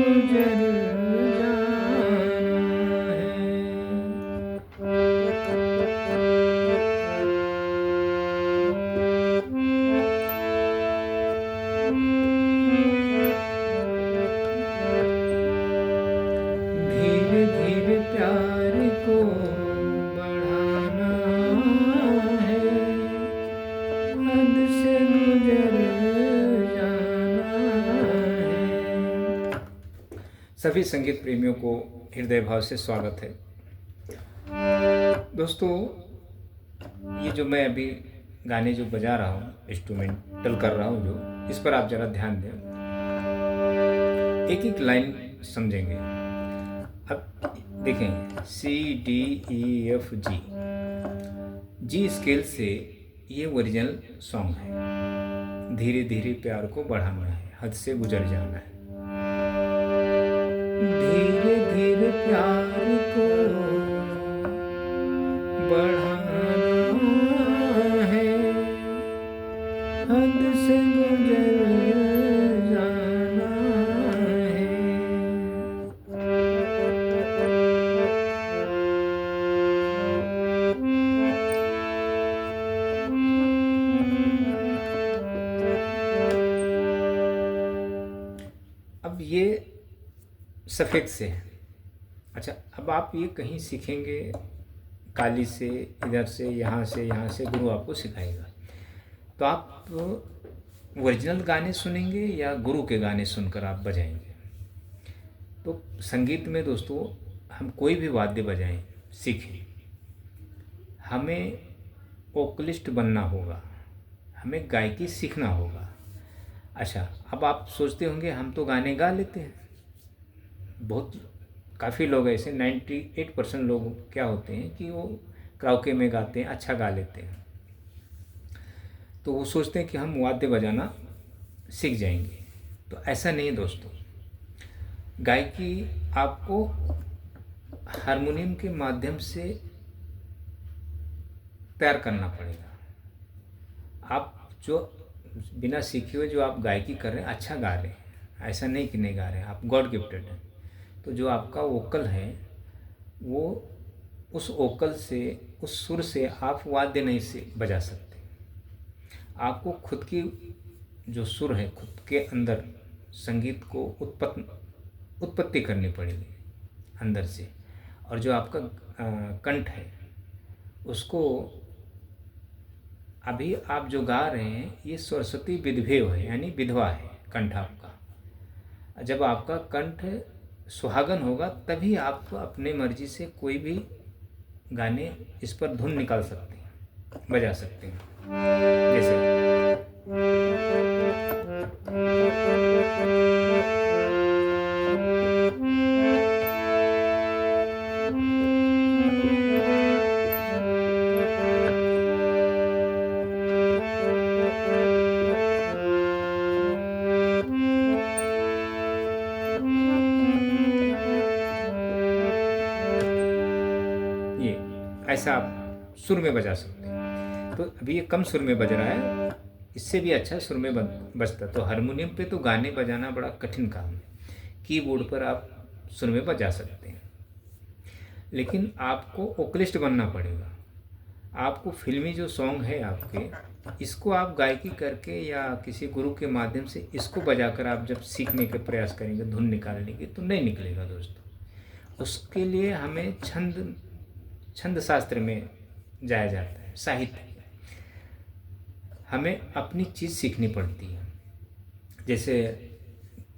गुजर जाना है। धीरे धीरे प्यार को बढ़ाना है, हद से गुजर जाना है। सभी संगीत प्रेमियों को हृदय भाव से स्वागत है। दोस्तों, ये जो मैं अभी गाने जो बजा रहा हूँ, इंस्ट्रूमेंटल कर रहा हूँ जो, इस पर आप जरा ध्यान दें। एक एक लाइन समझेंगे। अब देखें, C D E F G, G scale से ये ओरिजिनल सॉन्ग है। धीरे धीरे प्यार को बढ़ाना है, हद से गुजर जाना है। धीरे धीरे प्यार को बढ़ाना है, हद से गुजर जाना है। अब ये सफ़ेद से है। अच्छा, अब आप ये कहीं सीखेंगे काली से, इधर से, यहाँ से गुरु आपको सिखाएगा। तो आप ओरिजिनल गाने सुनेंगे या गुरु के गाने सुनकर आप बजाएंगे? तो संगीत में दोस्तों, हम कोई भी वाद्य बजाएं, सीखें, हमें वोकलिस्ट बनना होगा, हमें गायकी सीखना होगा। अच्छा, अब आप सोचते होंगे हम तो गाने गा लेते हैं। बहुत काफ़ी लोग ऐसे 98% लोग क्या होते हैं कि वो कराओके में गाते हैं, अच्छा गा लेते हैं। तो वो सोचते हैं कि हम वाद्य बजाना सीख जाएंगे। तो ऐसा नहीं है दोस्तों। गायकी आपको हारमोनियम के माध्यम से तैयार करना पड़ेगा। आप जो बिना सीखे हुए जो आप गायकी कर रहे हैं, अच्छा गा रहे हैं, ऐसा नहीं कि नहीं गा रहे हैं, आप गॉड गिफ्टेड हैं। तो जो आपका वोकल है, वो उस वोकल से, उस सुर से आप वाद्य नहीं से बजा सकते। आपको खुद की जो सुर है, खुद के अंदर संगीत को उत्पत्ति करनी पड़ेगी अंदर से। और जो आपका कंठ है, उसको अभी आप जो गा रहे हैं, ये सरस्वती विधवेव है, यानी विधवा है कंठ आपका। जब आपका कंठ सुहागन होगा, तभी आप अपने मर्जी से कोई भी गाने इस पर धुन निकाल सकते हैं, बजा सकते हैं। जैसे ये ऐसा आप सुर में बजा सकते हैं। तो अभी ये कम सुर में बज रहा है, इससे भी अच्छा सुर में बजता। तो हारमोनियम पे तो गाने बजाना बड़ा कठिन काम है। कीबोर्ड पर आप सुर में बजा सकते हैं, लेकिन आपको वोकलिस्ट बनना पड़ेगा। आपको फिल्मी जो सॉन्ग है आपके, इसको आप गायकी करके या किसी गुरु के माध्यम से इसको बजाकर आप जब सीखने के प्रयास करेंगे, धुन निकालने की, तो नहीं निकलेगा दोस्तों। उसके लिए हमें छंद शास्त्र में जाया जाता है, साहित्य। हमें अपनी चीज़ सीखनी पड़ती है। जैसे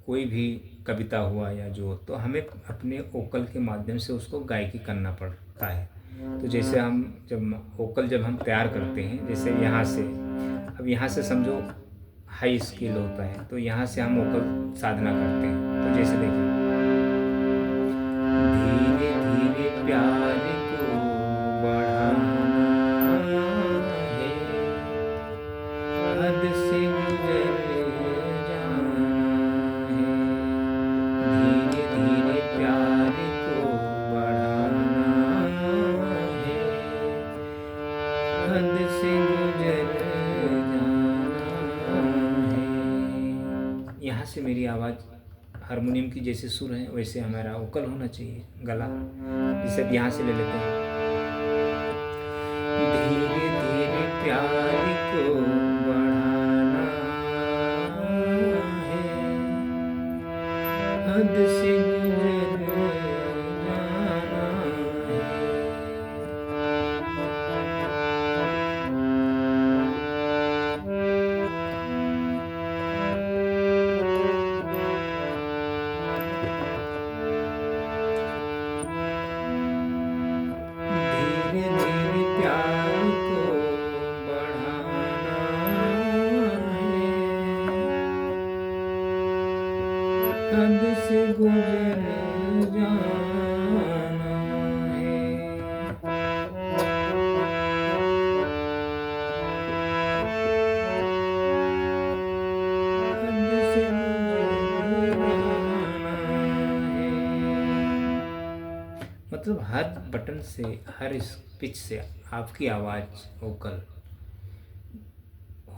कोई भी कविता हुआ या जो, तो हमें अपने वोकल के माध्यम से उसको गायकी करना पड़ता है। तो जैसे हम जब वोकल जब हम तैयार करते हैं, जैसे यहाँ से, अब यहाँ से समझो हाई स्केल होता है, तो यहाँ से हम वोकल साधना करते हैं। तो जैसे देखिए, धीरे धीरे प्यार को बढ़ाना है, हद से गुजर जाना है। धीरे धीरे प्यार को बढ़ाना है, हद से गुजर जाना है। यहाँ से मेरी आवाज़ हारमोनियम की जैसे सुर हैं वैसे हमारा वोकल होना चाहिए, गला। जैसे अब यहाँ से ले लेते हैं, धीरे धीरे प्यार को बढ़ाना है, हद से गुजर जाना है। धीरे धीरे प्यार को बढ़ाना है, हद से गुजर जाना है। हद से गुजर जाना है। मतलब हर बटन से, हर इस पिच से आपकी आवाज़ वोकल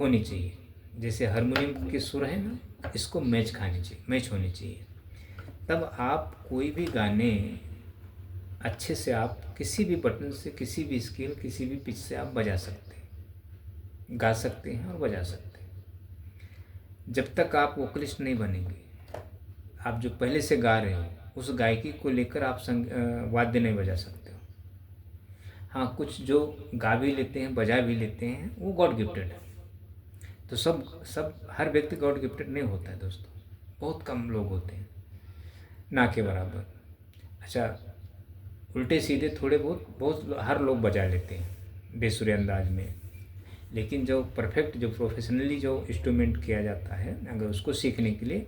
होनी चाहिए। जैसे हारमोनियम के सुर है ना, इसको मैच खानी चाहिए, मैच होनी चाहिए। तब आप कोई भी गाने अच्छे से आप किसी भी बटन से, किसी भी स्केल, किसी भी पिच से आप बजा सकते हैं, गा सकते हैं और बजा सकते हैं। जब तक आप वोकलिस्ट नहीं बनेंगे, आप जो पहले से गा रहे हो उस गायकी को लेकर आप वाद्य नहीं बजा सकते हो। हाँ, कुछ जो गा भी लेते हैं, बजा भी लेते हैं, वो गॉड गिफ्टेड है। तो सब हर व्यक्ति गॉड गिफ्टेड नहीं होता है दोस्तों, बहुत कम लोग होते हैं, ना के बराबर। अच्छा, उल्टे सीधे थोड़े बहुत हर लोग बजा लेते हैं बेसुरे अंदाज में, लेकिन जो परफेक्ट, जो प्रोफेशनली जो इंस्ट्रूमेंट किया जाता है, अगर उसको सीखने के लिए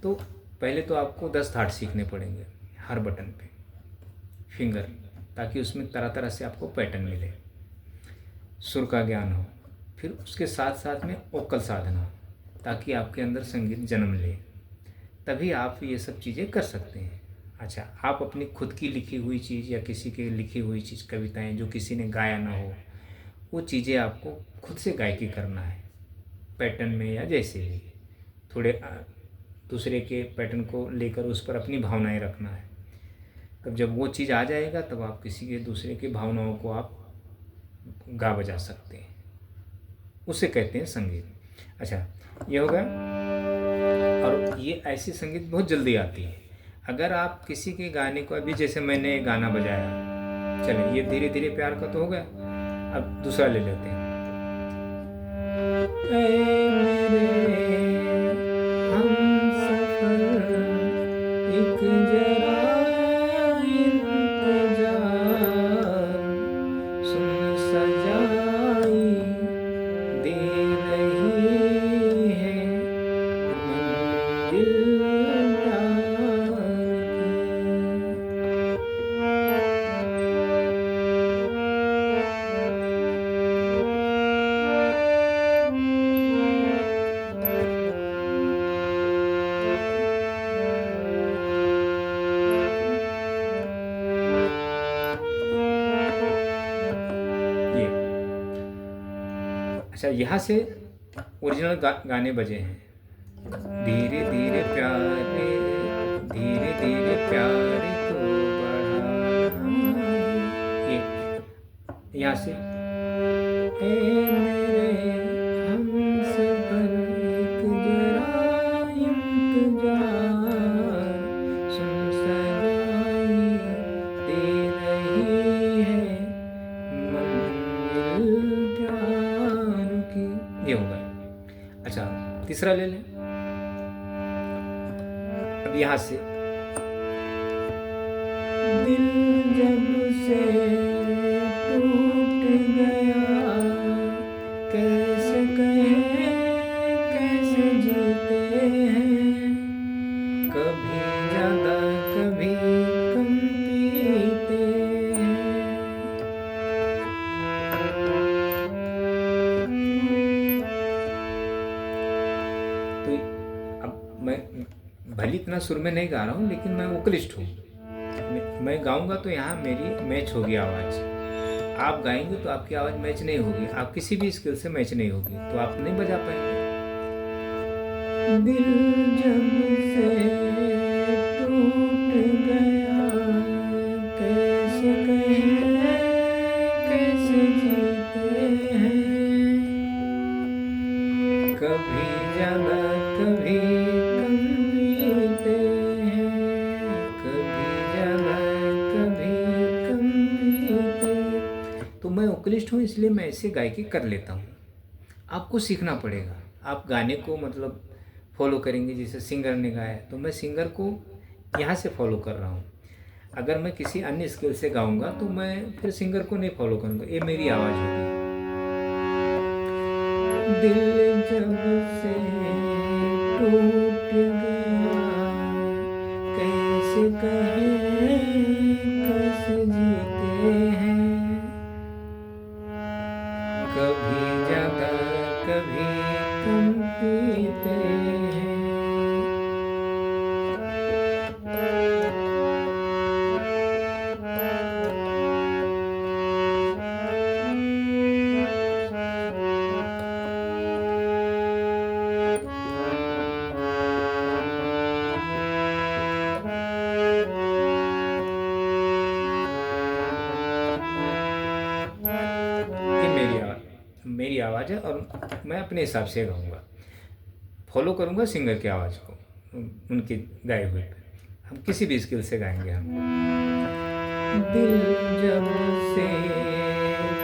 तो पहले तो आपको 10 थाट सीखने पड़ेंगे हर बटन पे फिंगर, ताकि उसमें तरह तरह से आपको पैटर्न मिले, सुर का ज्ञान हो। फिर उसके साथ साथ में वोकल साधना, ताकि आपके अंदर संगीत जन्म ले, तभी आप ये सब चीज़ें कर सकते हैं। अच्छा, आप अपनी खुद की लिखी हुई चीज़ या किसी की लिखी हुई चीज़, कविताएं जो किसी ने गाया ना हो, वो चीज़ें आपको खुद से गायकी करना है, पैटर्न में या जैसे भी। थोड़े दूसरे के पैटर्न को लेकर उस पर अपनी भावनाएं रखना है। तब जब वो चीज़ आ जाएगा, तब आप किसी के दूसरे की भावनाओं को आप गा बजा सकते हैं, उसे कहते हैं संगीत। अच्छा, ये हो गया। और ये ऐसी संगीत बहुत जल्दी आती है। अगर आप किसी के गाने को, अभी जैसे मैंने गाना बजाया, चले ये धीरे धीरे प्यार का तो हो गया, अब दूसरा ले लेते हैं। ऐ मेरे हमसफर, एक जरा इंतजार, सुन सजाई दे रही है मंजिल प्यार की। ये अच्छा, यहाँ से ओरिजिनल गाने बजे हैं। धीरे धीरे प्यारे, धीरे धीरे प्यारे को बढ़ाना है। ये यहाँ से ए मेरे हमसफर, एक जरा इंतजार, सुन सजाई दे रही है मंजिल प्यार की। ये होगा। अच्छा, तीसरा ले लें। अब यहाँ से दिल जब से टूट गया, कैसे कहें कैसे जीते हैं, कभी ज़्यादा कभी कम पीते हैं। तो अब मैं भले इतना सुर में नहीं गा रहा हूँ, लेकिन मैं वोकलिस्ट हूँ। मैं गाऊंगा तो यहाँ मेरी मैच होगी आवाज़। आप गाएंगे तो आपकी आवाज़ मैच नहीं होगी, आप किसी भी स्किल से मैच नहीं होगी, तो आप नहीं बजा पाएंगे। दिल जब से वोकलिस्ट हूँ इसलिए मैं ऐसे गायकी कर लेता हूँ। आपको सीखना पड़ेगा। आप गाने को मतलब फॉलो करेंगे, जैसे सिंगर ने गाया तो मैं सिंगर को यहाँ से फॉलो कर रहा हूँ। अगर मैं किसी अन्य स्किल से गाऊंगा तो मैं फिर सिंगर को नहीं फॉलो करूँगा, ये मेरी आवाज़ होगी। दिल जब से टूट गया कैसे कहें कैसे जीते हैं, कभी ज्यादा कभी कम पीते हैं। मेरी आवाज़ है और मैं अपने हिसाब से गाऊंगा, फॉलो करूंगा सिंगर की आवाज़ को, उनके गाए हुए पे। हम किसी भी स्किल से गाएंगे हम। दिल जब से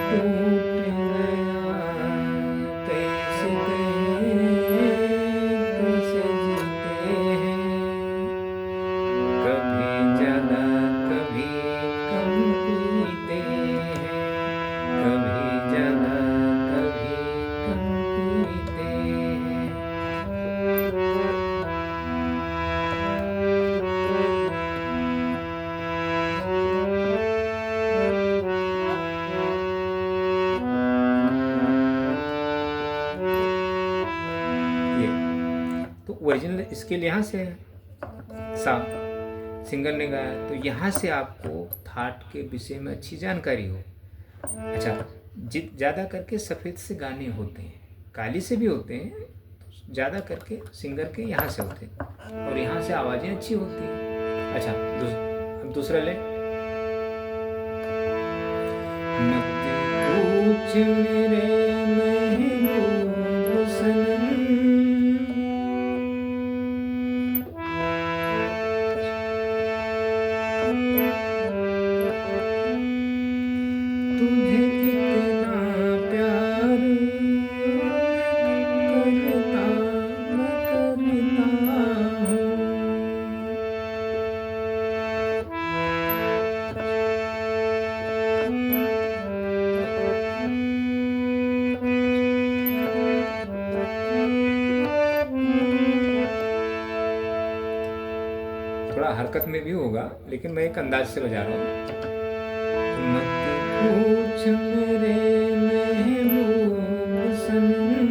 टूट गया कैसे कहें कैसे जीते हैं, कभी ज़्यादा कभी कम पीते हैं, कभी ज़्यादा कभी कम पीते हैं। ये तो ओरिजिनल स्केल यहाँ से है, सा सिंगर ने गाया तो यहाँ से आपको थाट के विषय में अच्छी जानकारी हो। अच्छा, ज़्यादा करके सफ़ेद से गाने होते हैं, काली से भी होते हैं, तो ज़्यादा करके सिंगर के यहाँ से होते हैं और यहाँ से आवाज़ें अच्छी होती हैं। अच्छा, अब दूसरा ले। मत पूछ मेरे महबूब सनम, तुझे कितना प्यार करता हूँ। थोड़ा हरकत में भी होगा लेकिन मैं एक अंदाज से बजा रहा हूँ। मत पूछ मेरे महबूब सनम,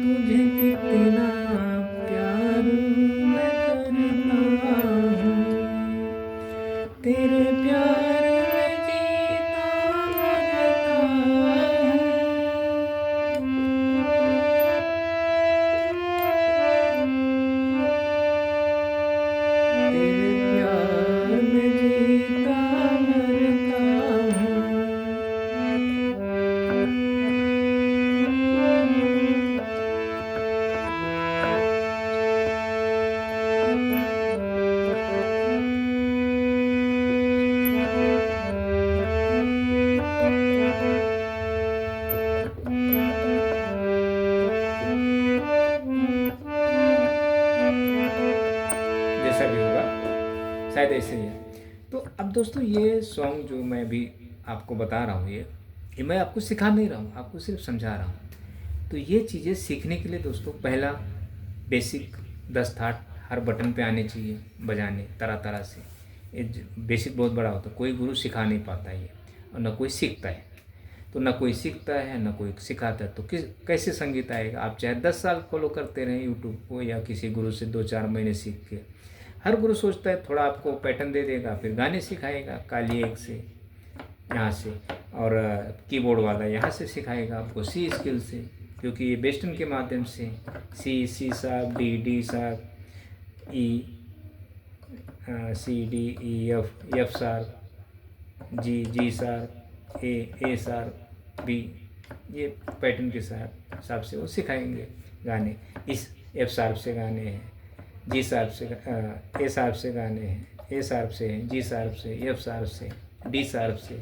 तुझे कितना प्यार मैं करता हूँ, तेरे प्यार में जीता मरता हूँ, तेरे प्यार में जीता मरता हूँ। जैसा भी होगा शायद ऐसे ही है। तो अब दोस्तों ये सॉन्ग जो मैं भी आपको बता रहा हूँ, ये मैं आपको सिखा नहीं रहा हूँ, आपको सिर्फ समझा रहा हूँ। तो ये चीज़ें सीखने के लिए दोस्तों पहला बेसिक 10 थाट हर बटन पे आने चाहिए बजाने तरह तरह से। ये बेसिक बहुत बड़ा होता है, कोई गुरु सिखा नहीं पाता ये, और न कोई सीखता है। तो न कोई सीखता है न कोई सिखाता है, तो कैसे संगीत आएगा। आप चाहे 10 साल फॉलो करते रहें यूट्यूब को या किसी गुरु से 2-4 महीने सीख के। हर गुरु सोचता है थोड़ा आपको पैटर्न दे देगा, फिर गाने सिखाएगा, काली एक से यहाँ से, और कीबोर्ड वाला यहाँ से सिखाएगा आपको सी स्किल से, क्योंकि ये वेस्टर्न के माध्यम से C sharp D sharp E, C D E F sharp G sharp A sharp B, ये पैटर्न के हिसाब से वो सिखाएंगे गाने। इस एफ शार्प से गाने हैं, जी शार्प से ए शार्प से गाने हैं, ए शार्प से हैं, जी शार्प से, एफ शार्प से, डी शार्प से,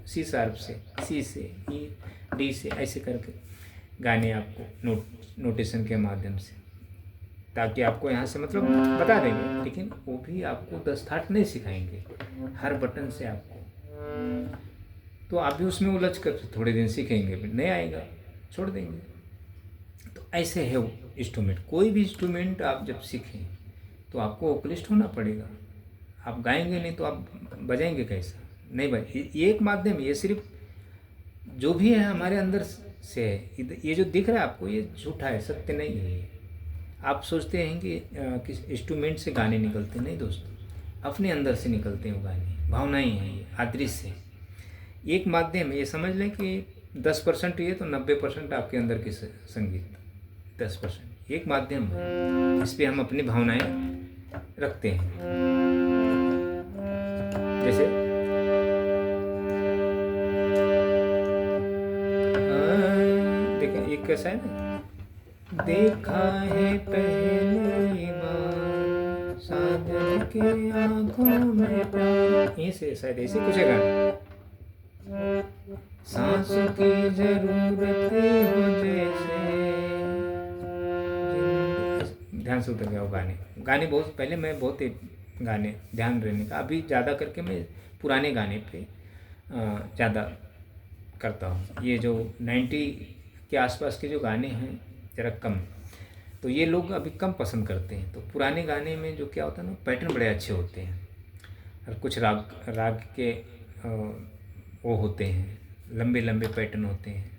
सी शार्प से, सी से, ई, डी से, ऐसे करके गाने आपको नोटेशन के माध्यम से, ताकि आपको यहाँ से मतलब बता देंगे, लेकिन वो भी आपको 10 थाट नहीं सिखाएंगे हर बटन से आपको। तो आप भी उसमें उलझ कर थोड़े दिन सीखेंगे, फिर नहीं आएगा छोड़ देंगे। तो ऐसे है वो इंस्ट्रूमेंट। कोई भी इंस्ट्रूमेंट आप जब सीखें तो आपको वोकलिस्ट होना पड़ेगा। आप गाएंगे नहीं तो आप बजाएंगे कैसा? नहीं भाई, ये एक माध्यम, ये सिर्फ जो भी है हमारे अंदर से है। ये जो दिख रहा है आपको ये झूठा है, सत्य नहीं है ये। आप सोचते हैं कि किस इंस्ट्रूमेंट से गाने निकलते, नहीं दोस्तों, अपने अंदर से निकलते हैं वो गाने, भावनाएं हैं ये, अदृश्य है। एक माध्यम है, ये समझ लें कि 10% ये तो 90% आपके अंदर की संगीत, 10% एक माध्यम है, इस पर हम अपनी भावनाएं रखते हैं। जैसे देखें, एक कैसा है ना, देखा है पहली बार साजन के आंखों में प्यार, यहीं से शायद ऐसे कुछ है गाना। सांस की जरूरत हो जैसे, ध्यान से उतर गया वो गाने बहुत पहले मैं बहुत ही गाने ध्यान रहने का, अभी ज़्यादा करके मैं पुराने गाने पे ज़्यादा करता हूँ। ये जो 90 के आसपास के जो गाने हैं ज़रा कम, तो ये लोग अभी कम पसंद करते हैं। तो पुराने गाने में जो क्या होता है ना, पैटर्न बड़े अच्छे होते हैं, और कुछ राग के वो होते हैं, लंबे लंबे पैटर्न होते हैं,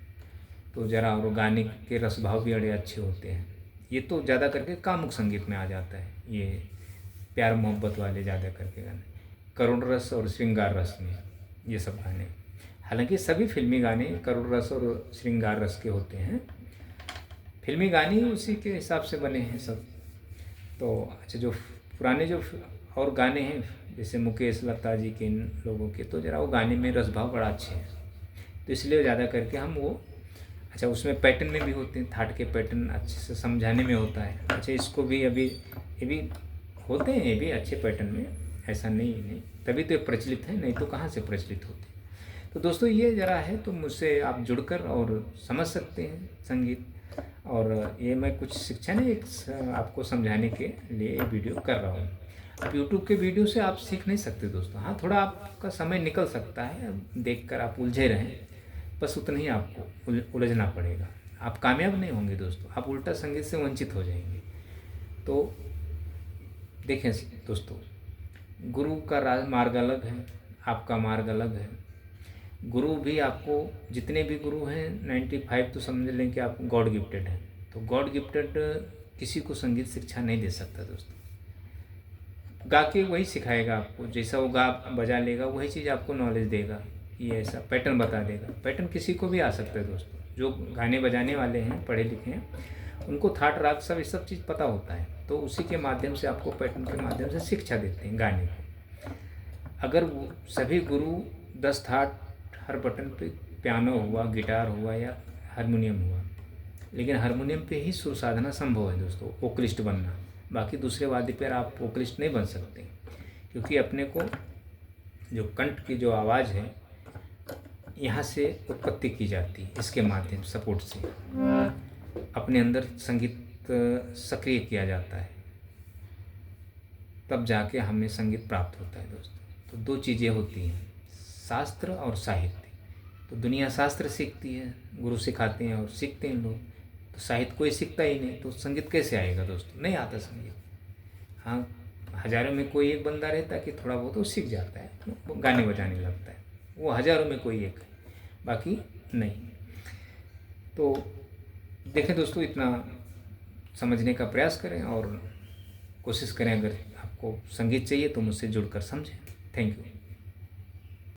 तो ज़रा और गाने के रस भाव भी बड़े अच्छे होते हैं। ये तो ज़्यादा करके कामुक संगीत में आ जाता है, ये प्यार मोहब्बत वाले ज़्यादा करके गाने, करुण रस और श्रृंगार रस में ये सब गाने। हालांकि सभी फिल्मी गाने करुण रस और श्रृंगार रस के होते हैं, फिल्मी गाने उसी के हिसाब से बने हैं सब। तो अच्छा, जो पुराने जो और गाने हैं जैसे मुकेश लता जी के, इन लोगों के, तो ज़रा वो गाने में रस भाव बड़ा अच्छे हैं, तो इसलिए ज़्यादा करके हम वो, अच्छा उसमें पैटर्न में भी होते हैं, थाट के पैटर्न अच्छे से समझाने में होता है। अच्छा इसको भी अभी ये भी होते हैं, ये भी अच्छे पैटर्न में, ऐसा नहीं, तभी तो ये प्रचलित है, नहीं तो कहाँ से प्रचलित होते। तो दोस्तों ये ज़रा है, तो मुझसे आप जुड़कर और समझ सकते हैं संगीत, और ये मैं कुछ शिक्षा नहीं, एक आपको समझाने के लिए ये वीडियो कर रहा हूँ। अब यूट्यूब के वीडियो से आप सीख नहीं सकते दोस्तों, हाँ थोड़ा आपका समय निकल सकता है, देखकर आप उलझे रहें, बस उतना ही आपको उलझना पड़ेगा, आप कामयाब नहीं होंगे दोस्तों, आप उल्टा संगीत से वंचित हो जाएंगे। तो देखें दोस्तों, गुरु का मार्ग अलग है, आपका मार्ग अलग है। गुरु भी आपको, जितने भी गुरु हैं 95 तो समझ लें कि आप गॉड गिफ्टेड हैं। तो गॉड गिफ्टेड किसी को संगीत शिक्षा नहीं दे सकता दोस्तों, गा के वही सिखाएगा आपको, जैसा वो गा बजा लेगा वही चीज़ आपको नॉलेज देगा, ये ऐसा पैटर्न बता देगा। पैटर्न किसी को भी आ सकता है दोस्तों, जो गाने बजाने वाले हैं, पढ़े लिखे हैं, उनको थाट राग सब ये सब चीज़ पता होता है, तो उसी के माध्यम से आपको पैटर्न के माध्यम से शिक्षा देते हैं गाने को। अगर वो सभी गुरु 10 थाट हर बटन पे, पियानो हुआ, गिटार हुआ या हारमोनियम हुआ, लेकिन हारमोनियम पे ही सुर साधना संभव है दोस्तों, वोकलिस्ट बनना। बाकी दूसरे वाद्य पर आप वोकलिस्ट नहीं बन सकते, क्योंकि अपने को जो कंठ की जो आवाज़ है यहाँ से उत्पत्ति की जाती है, इसके माध्यम सपोर्ट से अपने अंदर संगीत सक्रिय किया जाता है, तब जाके हमें संगीत प्राप्त होता है दोस्तों। तो दो चीज़ें होती हैं, शास्त्र और साहित्य। तो दुनिया शास्त्र सीखती है, गुरु सिखाते हैं और सीखते हैं लोग, तो साहित्य कोई सीखता ही नहीं, तो संगीत कैसे आएगा दोस्तों? नहीं आता संगीत। हाँ, हज़ारों में कोई एक बंदा रहता है कि थोड़ा बहुत वो सीख जाता है, वो गाने बजाने लगता है, वो हज़ारों में कोई एक है, बाकी नहीं। तो देखें दोस्तों, इतना समझने का प्रयास करें और कोशिश करें, अगर आपको संगीत चाहिए तो मुझसे जुड़कर समझें। Thank you.